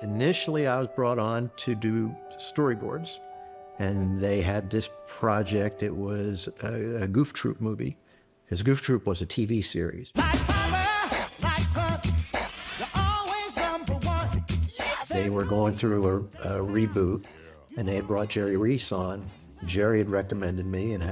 Initially, I was brought on to do storyboards, and they had this project. It was a Goof Troop movie. His Goof Troop was a TV series. They were going through a reboot, and they had brought Jerry Reese on. Jerry had recommended me, and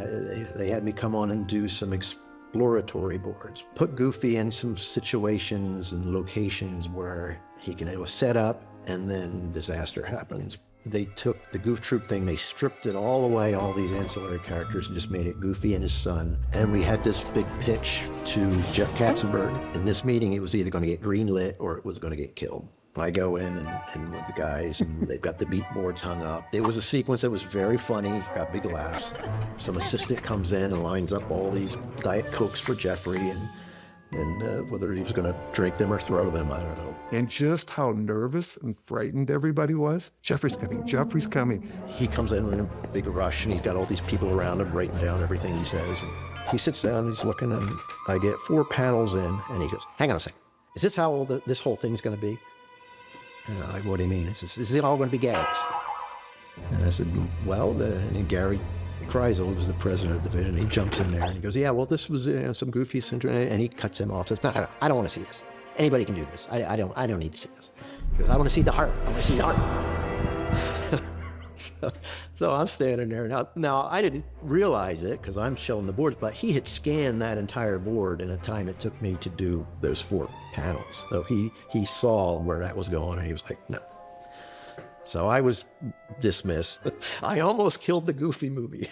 they had me come on and do some exploratory boards. Put Goofy in some situations and locations where it was set up, and then disaster happens. They took the Goof Troop thing, they stripped it all away, all these ancillary characters, and just made it Goofy and his son. And we had this big pitch to Jeff Katzenberg. In this meeting, it was either going to get greenlit or it was going to get killed. I go in and with the guys, and they've got the beat boards hung up. It was a sequence that was very funny, got big laughs. Some assistant comes in and lines up all these Diet Cokes for Jeffrey, and whether he was going to drink them or throw them, I don't know. And just how nervous and frightened everybody was. Jeffrey's coming, Jeffrey's coming. He comes in a big rush, and he's got all these people around him writing down everything he says. And he sits down, and he's looking, and I get 4 panels in, and he goes, "Hang on a second. Is this how this whole thing's going to be?" And I'm like, "What do you mean?" He says, "Is it all going to be gags?" And I said, "Well," and Gary Kreisel, who was the president of the division, he jumps in there and he goes, "Yeah, well, this was some Goofy syndrome," and he cuts him off. Says, "No, I don't want to see this. Anybody can do this. I don't need to see this." He goes, "I want to see the heart. I want to see the heart." So I'm standing there. Now I didn't realize it because I'm showing the boards, but he had scanned that entire board in the time it took me to do those 4 panels. So he saw where that was going, and he was like, "No." So I was dismissed. I almost killed the Goofy movie.